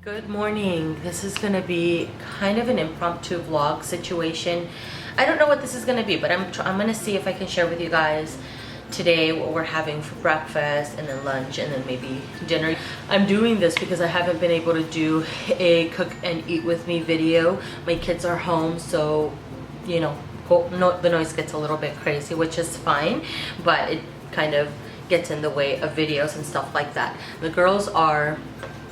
Good morning. This is gonna be kind of an impromptu vlog situation. I don't know what this is gonna be, but I'm gonna see if I can share with you guys today what we're having for breakfast and then lunch and then maybe dinner. I'm doing this because I haven't been able to do a cook and eat with me video. My kids are home, so you know, the noise gets a little bit crazy, which is fine, but it kind of gets in the way of videos and stuff like that. The girls are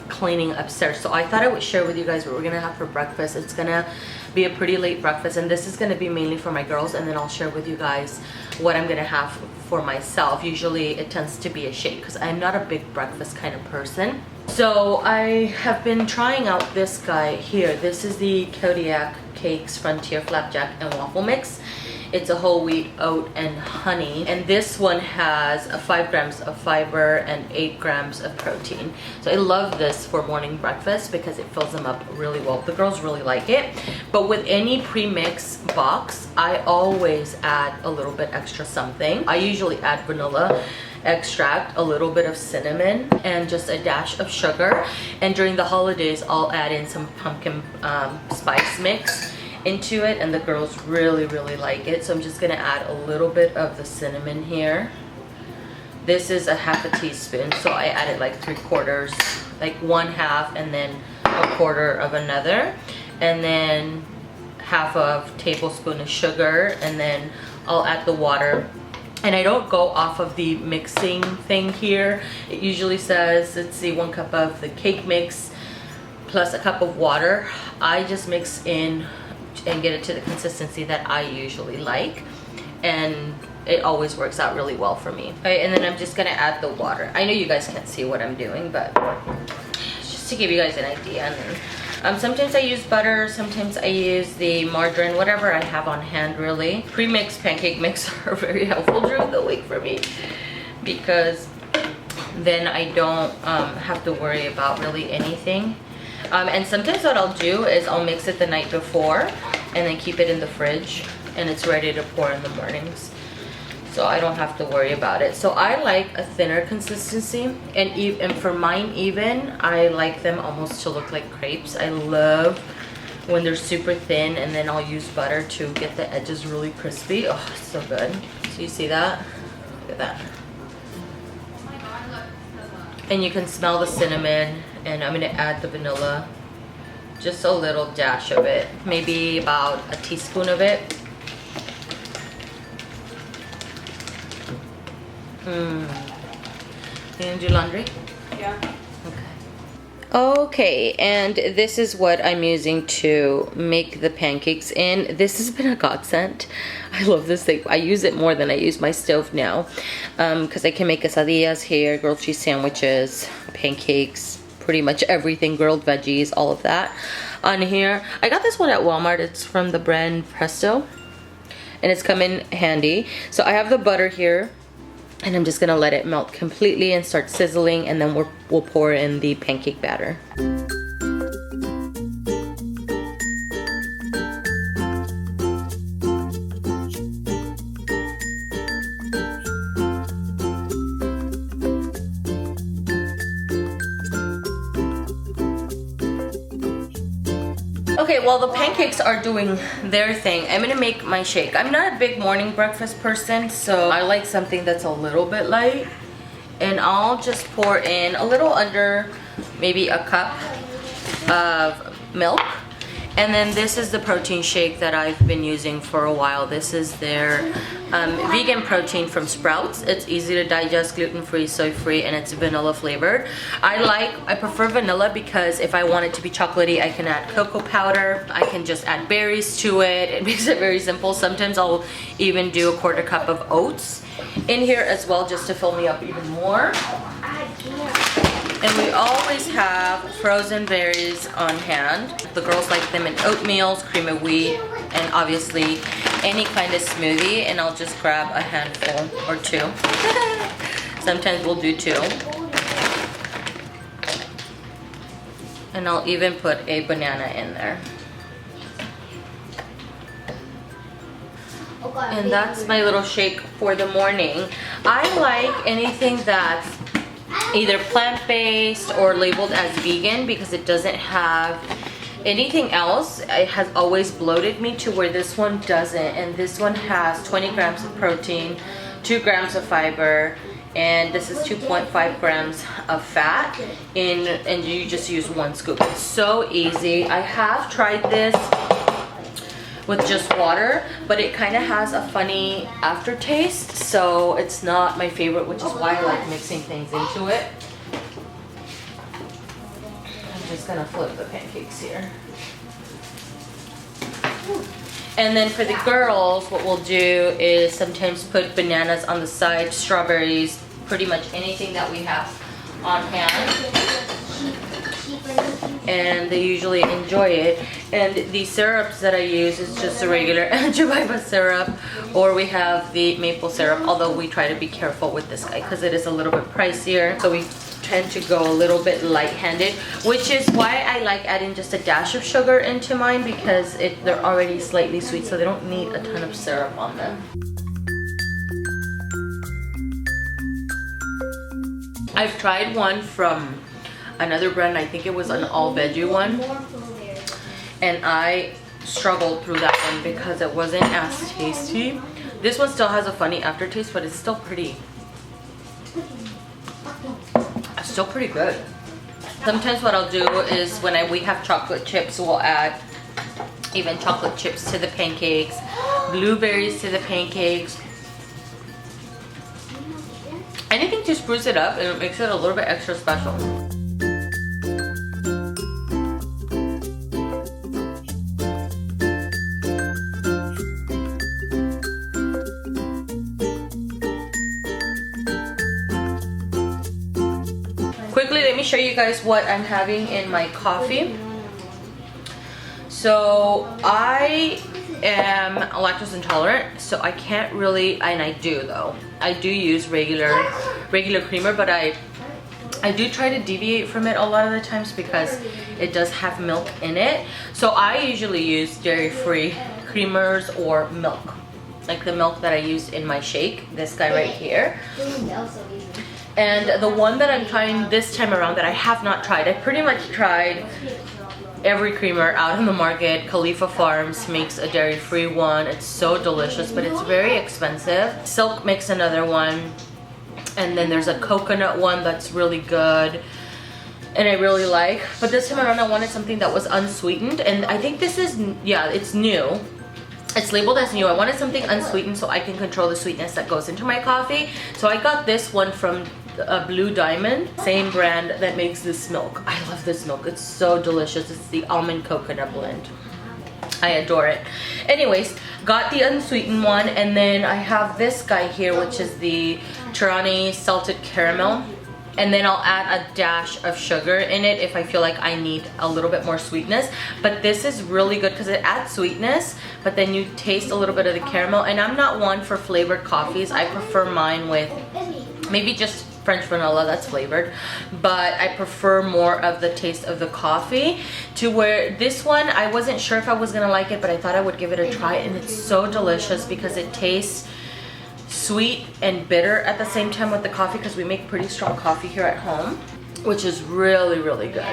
cleaning upstairs, so I thought I would share with you guys what we're gonna have for breakfast. It's gonna be a pretty late breakfast, and this is gonna be mainly for my girls, and then I'll share with you guys what I'm gonna have for myself. Usually it tends to be a shake because I'm not a big breakfast kind of person. So I have been trying out this guy here. This is the Kodiak Cakes Frontier Flapjack and Waffle Mix. It's a whole wheat, oat, and honey. And this one has 5 grams of fiber and 8 grams of protein. So I love this for morning breakfast because it fills them up really well. The girls really like it. But with any pre-mix box, I always add a little bit extra something. I usually add vanilla extract, a little bit of cinnamon, and just a dash of sugar. And during the holidays, I'll add in some pumpkin spice mix into it, and the girls really like it. So I'm just gonna add a little bit of the cinnamon here. This is a half a teaspoon, so I added like 3/4, like 1/2, and then 1/4 of another, and then 1/2 tablespoon of sugar, and then I'll add the water. And I don't go off of the mixing thing here. It usually says, let's see, 1 cup of the cake mix plus a cup of water. I just mix in and get it to the consistency that I usually like, and it always works out really well for me. Okay, and then I'm just gonna add the water. I know you guys can't see what I'm doing, but just to give you guys an idea. And then, sometimes I use butter, sometimes I use the margarine, whatever I have on hand really. Pre-mixed pancake mix are very helpful during the week for me because then I don't have to worry about really anything. And sometimes what I'll do is I'll mix it the night before and then keep it in the fridge, and it's ready to pour in the mornings, so I don't have to worry about it. So I like a thinner consistency, and for mine even, I like them almost to look like crepes. I love when they're super thin, and then I'll use butter to get the edges really crispy. Oh, it's so good. So you see that? Look at that. And you can smell the cinnamon, and I'm gonna add the vanilla, just a little dash of it, maybe about a teaspoon of it. You gonna do laundry? Yeah. Okay, and this is what I'm using to make the pancakes in. This has been a godsend. I love this thing. I use it more than I use my stove now, because I can make quesadillas here, grilled cheese sandwiches, pancakes, pretty much everything, grilled veggies, all of that on here. I got this one at Walmart. It's from the brand Presto, and it's come in handy. So I have the butter here, and I'm just gonna let it melt completely and start sizzling, and then we'll pour in the pancake batter. Okay, while the pancakes are doing their thing, I'm gonna make my shake. I'm not a big morning breakfast person, so I like something that's a little bit light. And I'll just pour in a little under maybe a cup of milk. And then this is the protein shake that I've been using for a while. This is their vegan protein from Sprouts. It's easy to digest, gluten-free, soy-free, and it's vanilla flavored. I prefer vanilla because if I want it to be chocolatey, I can add cocoa powder. I can just add berries to it. It makes it very simple. Sometimes I'll even do a 1/4 cup of oats in here as well, just to fill me up even more. And we always have frozen berries on hand. The girls like them in oatmeal, cream of wheat, and obviously any kind of smoothie. And I'll just grab a handful or 2. Sometimes we'll do 2. And I'll even put a banana in there. And that's my little shake for the morning. I like anything that's either plant-based or labeled as vegan because it doesn't have anything else. It has always bloated me to where this one doesn't, and this one has 20 grams of protein, 2 grams of fiber, and this is 2.5 grams of fat and you just use 1 scoop. It's so easy. I have tried this with just water, but it kind of has a funny aftertaste, so it's not my favorite, which is why I like mixing things into it. I'm just gonna flip the pancakes here. And then for the girls, what we'll do is sometimes put bananas on the side, strawberries, pretty much anything that we have on hand. And they usually enjoy it. And the syrups that I use is just a regular Jemima syrup, or we have the maple syrup, although we try to be careful with this guy because it is a little bit pricier. So we tend to go a little bit light-handed, which is why I like adding just a dash of sugar into mine, because they're already slightly sweet, so they don't need a ton of syrup on them. I've tried one from another brand, I think it was an all veggie one, and I struggled through that one because it wasn't as tasty. This one still has a funny aftertaste, but it's still pretty good. Sometimes what I'll do is when we have chocolate chips, we'll add even chocolate chips to the pancakes, blueberries to the pancakes, anything to spruce it up, and it makes it a little bit extra special. Quickly, let me show you guys what I'm having in my coffee. So I am lactose intolerant, so I can't really, and I do though. I do use regular creamer, but I do try to deviate from it a lot of the times because it does have milk in it. So I usually use dairy-free creamers or milk, like the milk that I used in my shake, this guy right here. And the one that I'm trying this time around that I have not tried, I pretty much tried every creamer out in the market. Khalifa Farms makes a dairy-free one. It's so delicious, but it's very expensive. Silk makes another one. And then there's a coconut one that's really good and I really like. But this time around I wanted something that was unsweetened, and I think this is, yeah, it's new. It's labeled as new. I wanted something unsweetened so I can control the sweetness that goes into my coffee. So I got this one from Blue Diamond, same brand that makes this milk. I love this milk. It's so delicious. It's the almond coconut blend. I adore it. Anyways, got the unsweetened one, and then I have this guy here, which is the Tirani salted caramel. And then I'll add a dash of sugar in it if I feel like I need a little bit more sweetness. But this is really good because it adds sweetness, but then you taste a little bit of the caramel. And I'm not one for flavored coffees. I prefer mine with maybe just French vanilla that's flavored, but I prefer more of the taste of the coffee, to where this one I wasn't sure if I was gonna like it, but I thought I would give it a try, and it's so delicious because it tastes sweet and bitter at the same time with the coffee, because we make pretty strong coffee here at home, which is really, really good.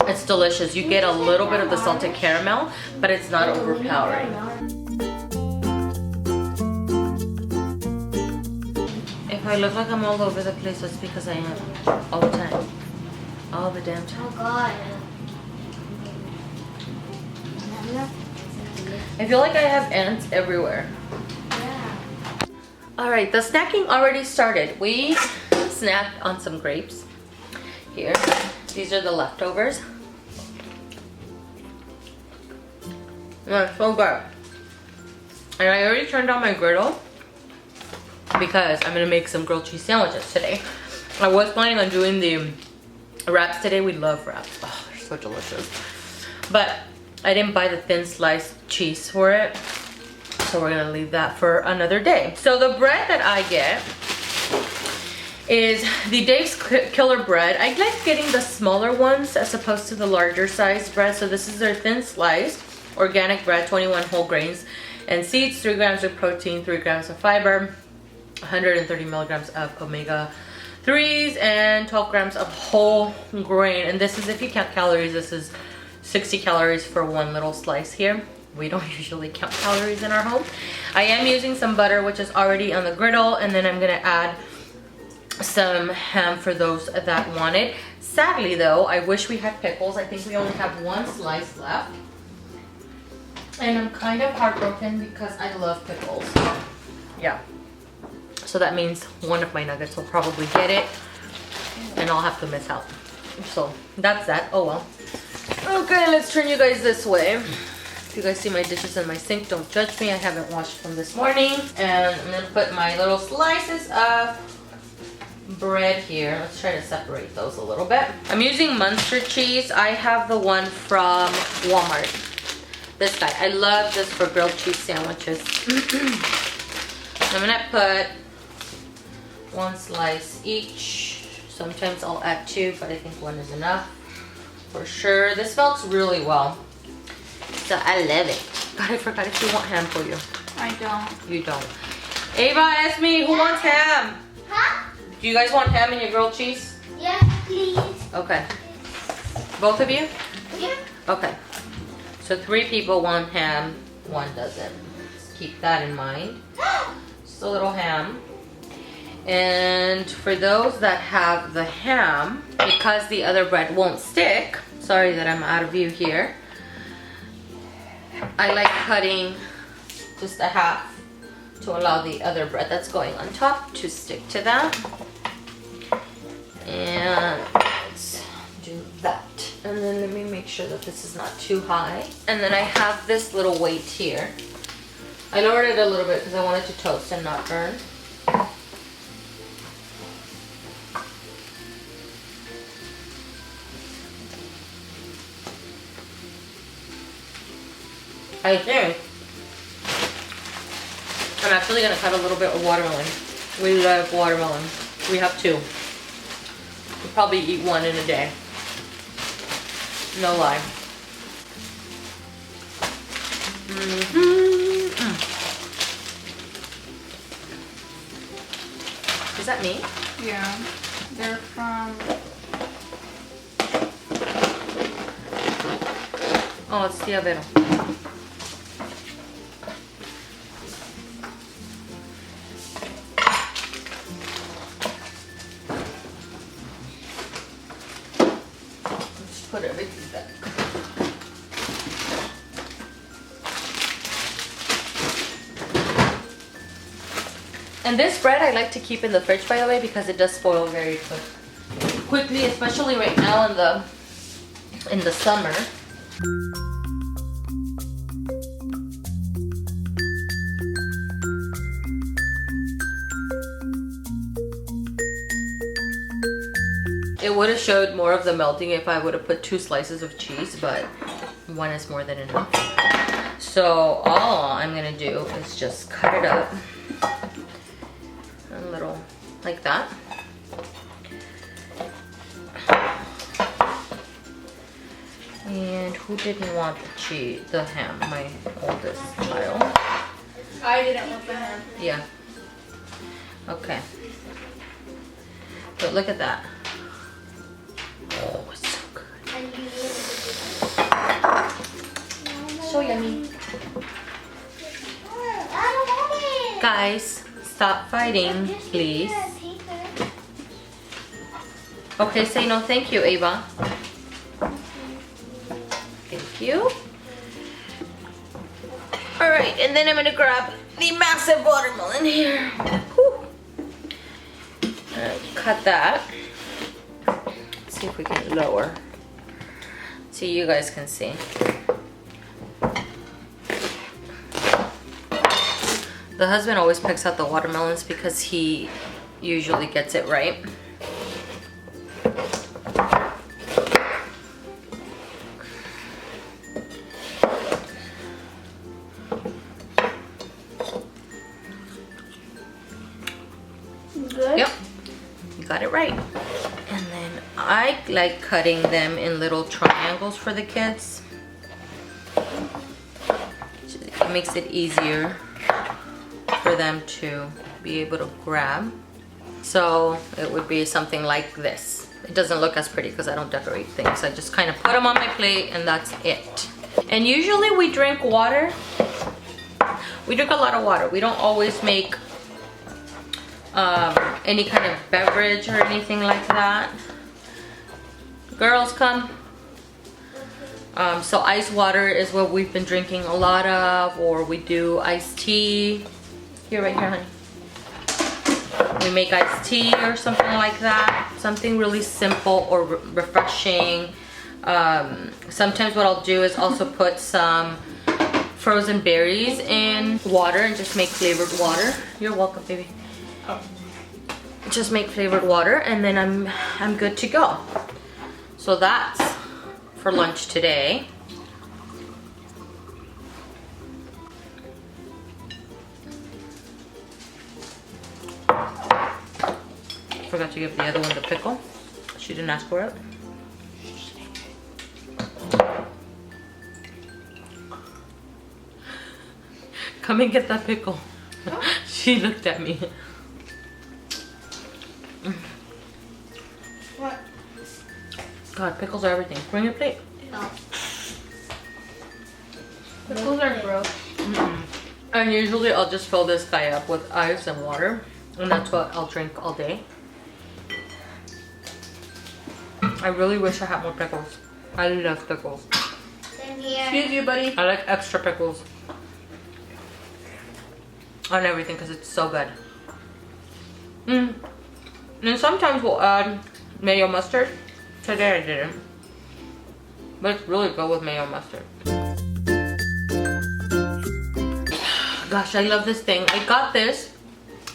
It's delicious. You get a little bit of the salted caramel, but it's not overpowering. If I look like I'm all over the place, that's because I am. All the time. All the damn time. Oh God. I feel like I have ants everywhere. Yeah. Alright, the snacking already started. We snacked on some grapes. Here. These are the leftovers. They're so good. And I already turned on my griddle because I'm gonna make some grilled cheese sandwiches today. I was planning on doing the wraps today. We love wraps. Oh, they're so delicious. But I didn't buy the thin sliced cheese for it, so we're gonna leave that for another day. So the bread that I get is the Dave's Killer bread. I like getting the smaller ones as opposed to the larger size bread. So this is their thin sliced organic bread, 21 whole grains. and seeds, 3 grams of protein, 3 grams of fiber, 130 milligrams of omega 3s, and 12 grams of whole grain. And this is, if you count calories, this is 60 calories for one little slice here. We don't usually count calories in our home. I am using some butter, which is already on the griddle, and then I'm gonna add some ham for those that want it. Sadly though, I wish we had pickles. I think we only have 1 slice left. And I'm kind of heartbroken because I love pickles. Yeah. So that means one of my nuggets will probably get it and I'll have to miss out. So that's that. Oh well. Okay, let's turn you guys this way. If you guys see my dishes in my sink, don't judge me. I haven't washed them this morning. And I'm gonna put my little slices of bread here. Let's try to separate those a little bit. I'm using Munster cheese. I have the one from Walmart. This guy. I love this for grilled cheese sandwiches. I'm gonna put 1 slice each. Sometimes I'll add 2, but I think 1 is enough for sure. This melts really well, so I love it. God, I forgot if you want ham for you. I don't. You don't. Ava asked me who wants ham. Huh? Do you guys want ham in your grilled cheese? Yes, please. Okay. Both of you? Yeah. Okay. So 3 people want ham, 1 doesn't. Just keep that in mind. Just a little ham. And for those that have the ham, because the other bread won't stick, sorry that I'm out of view here, I like cutting just a half to allow the other bread that's going on top to stick to that. And let's do that. And then let me make sure that this is not too high. And then I have this little weight here. I lowered it a little bit because I wanted to toast and not burn. I think I'm actually gonna cut a little bit of watermelon. We love watermelon. We have 2. We probably eat 1 in a day. No lie. Is that me? Yeah. They're from... Oh, it's Tia Vero. Put everything back. And this bread I like to keep in the fridge, by the way, because it does spoil very quickly, especially right now in the summer. It would have showed more of the melting if I would have put 2 slices of cheese, but 1 is more than enough. So all I'm gonna do is just cut it up a little like that. And who didn't want the cheese, the ham? My oldest child. I didn't want the ham. Yeah. Okay. But look at that. Oh, it's so good. So yummy. Guys, stop fighting, please. Okay, say no thank you, Ava. Thank you. Alright, and then I'm gonna grab the massive watermelon here. Cut that. See if we can lower so you guys can see. The husband always picks out the watermelons because he usually gets it right. Good? Yep, you got it right. And then I like cutting them in little triangles for the kids. It makes it easier for them to be able to grab. So it would be something like this. It doesn't look as pretty because I don't decorate things. I just kind of put them on my plate and that's it. And usually we drink water. We drink a lot of water. We don't always make any kind of beverage or anything like that. Girls, come. So ice water is what we've been drinking a lot of, or we do iced tea. Here, right here, honey. We make iced tea or something like that. Something really simple or refreshing. Sometimes what I'll do is also put some frozen berries in water and just make flavored water. You're welcome, baby. Oh. Just make flavored water and then I'm good to go. So that's for lunch today. Forgot to give the other one the pickle. She didn't ask for it. Come and get that pickle. She looked at me. What? God, pickles are everything. Bring your plate. No. Pickles are gross. And usually I'll just fill this guy up with ice and water. And that's what I'll drink all day. I really wish I had more pickles. I love pickles. Same here. Excuse you, buddy. I like extra pickles on everything because it's so good. And sometimes we'll add mayo mustard. Today I didn't. But it's really good with mayo mustard. Gosh, I love this thing. I got this.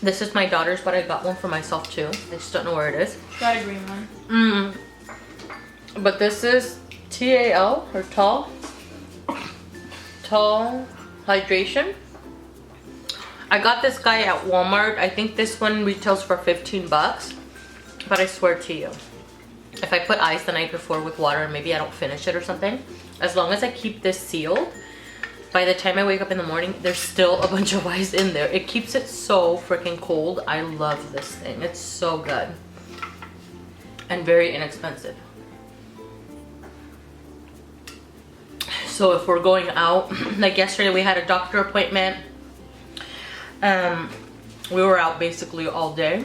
This is my daughter's, but I got one for myself too. I just don't know where it is. Try a green one. But this is TAL or tall hydration. I got this guy at Walmart. I think this one retails for 15 bucks. But I swear to you, if I put ice the night before with water and maybe I don't finish it or something, as long as I keep this sealed, by the time I wake up in the morning, there's still a bunch of ice in there. It keeps it so freaking cold. I love this thing. It's so good. And very inexpensive. So if we're going out, like yesterday we had a doctor appointment. We were out basically all day.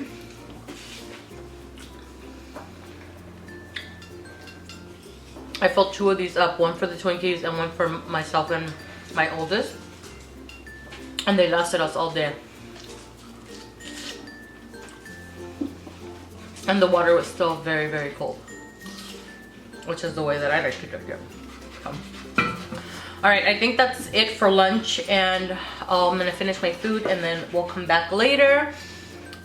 I filled 2 of these up, one for the Twinkies and one for myself and my oldest. And they lasted us all day. And the water was still very, very cold. Which is the way that I like to drink it. Alright, I think that's it for lunch, and I'm gonna finish my food and then we'll come back later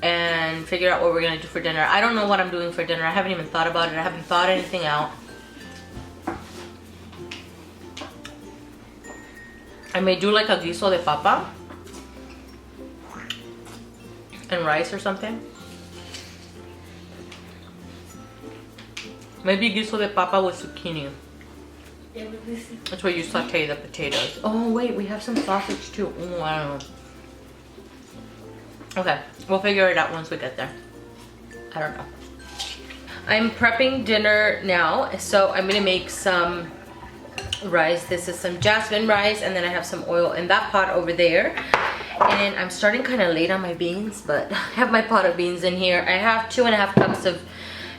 and figure out what we're gonna do for dinner. I don't know what I'm doing for dinner. I haven't even thought about it. I haven't thought anything out. I may do like a guiso de papa and rice or something. Maybe guiso de papa with zucchini. That's where you saute the potatoes. Oh wait, we have some sausage too. Oh, I don't know. Okay, we'll figure it out once we get there. I don't know. I'm prepping dinner now, so I'm gonna make some rice. This is some jasmine rice, and then I have some oil in that pot over there. And I'm starting kind of late on my beans, but I have my pot of beans in here. I have 2.5 cups of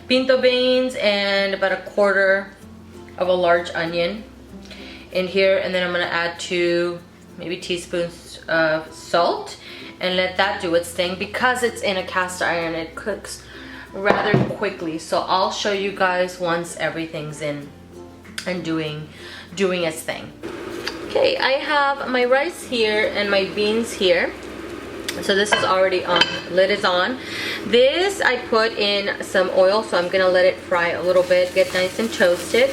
pinto beans and about 1/4 of a large onion in here, and then I'm gonna add 2 maybe teaspoons of salt and let that do its thing. Because it's in a cast iron, it cooks rather quickly, so I'll show you guys once everything's in and doing its thing. Okay, I have my rice here and my beans here. So this is already on, lid is on. This I put in some oil, so I'm gonna let it fry a little bit, get nice and toasted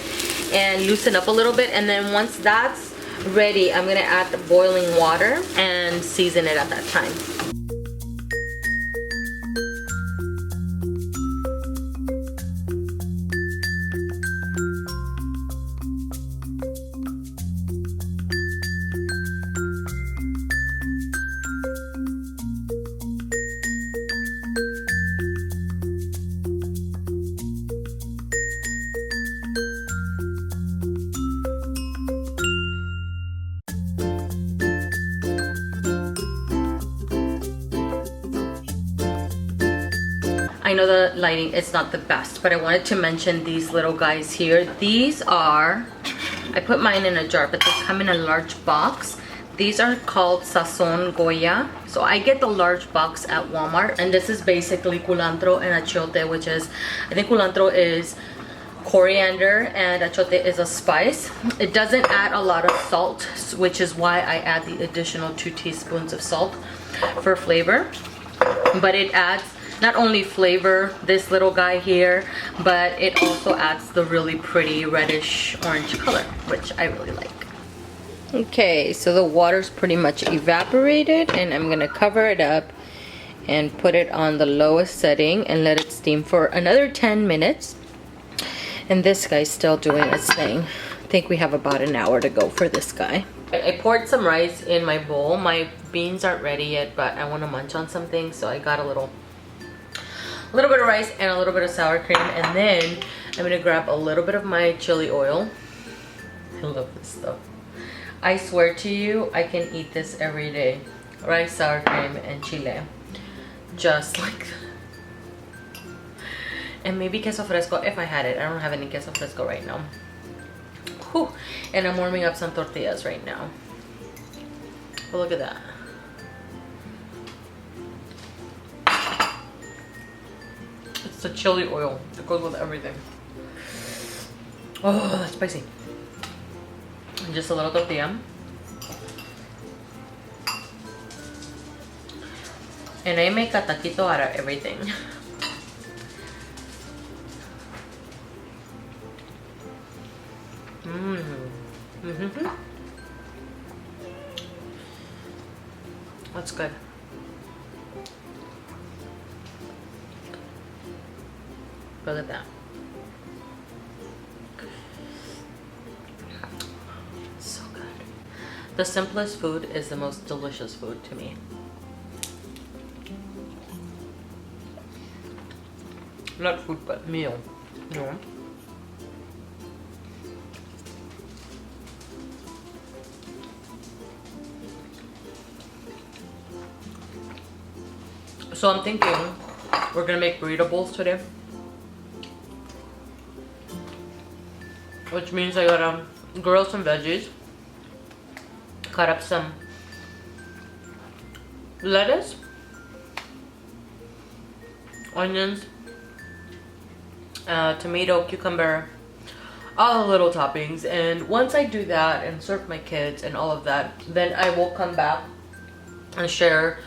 and loosen up a little bit. And then once that's ready, I'm gonna add the boiling water and season it at that time. know the lighting is not the best, but I wanted to mention these little guys here. These are, I put mine in a jar, but they come in a large box. These are called Sazon Goya. So I get the large box at Walmart, and this is basically culantro and achiote, which is, I think culantro is coriander and achiote is a spice. It doesn't add a lot of salt, which is why I add the additional 2 teaspoons of salt for flavor. But it adds not only flavor, this little guy here, but it also adds the really pretty reddish orange color, which I really like. Okay, so the water's pretty much evaporated, and I'm gonna cover it up and put it on the lowest setting and let it steam for another 10 minutes. And this guy's still doing its thing. I think we have about an hour to go for this guy. I poured some rice in my bowl. My beans aren't ready yet, but I want to munch on something, so I got a little bit of rice and a little bit of sour cream, and then I'm gonna grab a little bit of my chili oil. I love this stuff. I swear to you, I can eat this every day. Rice, sour cream, and chile. Just like that. And maybe queso fresco if I had it. I don't have any queso fresco right now. Whew. And I'm warming up some tortillas right now. But look at that. It's the chili oil. It goes with everything. Oh, that's spicy. And just a little tortilla. And I make a taquito out of everything. That's good. Look at that. So good. The simplest food is the most delicious food to me. Not food, but meal. You know? So I'm thinking we're gonna make burrito bowls today, which means I gotta grill some veggies, cut up some lettuce, onions, tomato, cucumber, all the little toppings. And once I do that and serve my kids and all of that, then I will come back and share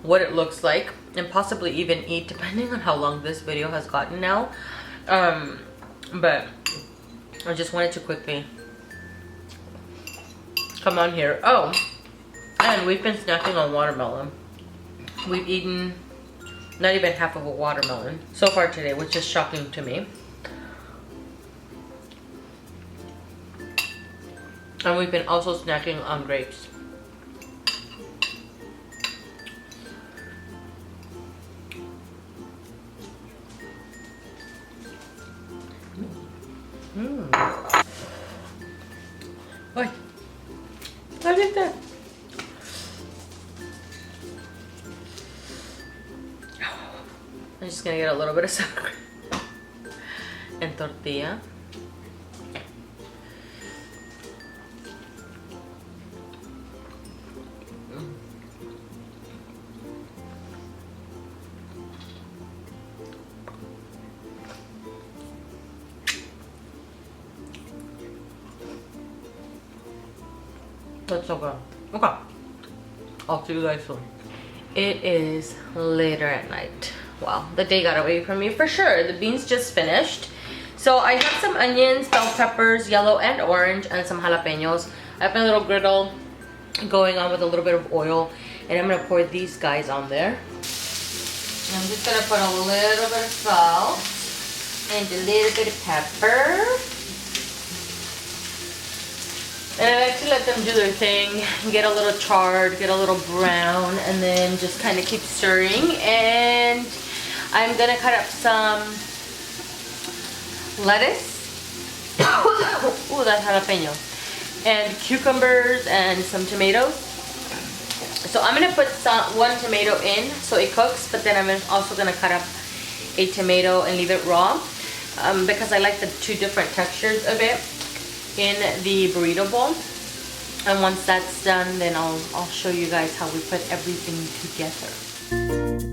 what it looks like, and possibly even eat, depending on how long this video has gotten now. But I just wanted to quickly come on here. Oh, and we've been snacking on watermelon. We've eaten not even half of a watermelon so far today, which is shocking to me. And we've been also snacking on grapes. Why? What is that? I'm just gonna get a little bit of sour cream and tortilla. That's so good. Okay. I'll see you guys soon. It is later at night. Wow, the day got away from me for sure. The beans just finished. So I have some onions, bell peppers, yellow and orange, and some jalapenos. I have my little griddle going on with a little bit of oil, and I'm gonna pour these guys on there. And I'm just gonna put a little bit of salt and a little bit of pepper. And I like to let them do their thing, get a little charred, get a little brown, and then just kind of keep stirring. And I'm gonna cut up some lettuce. Ooh, that jalapeno. And cucumbers and some tomatoes. So I'm gonna put one tomato in so it cooks, but then I'm also gonna cut up a tomato and leave it raw because I like the two different textures of it in the burrito bowl. And once that's done, then I'll show you guys how we put everything together.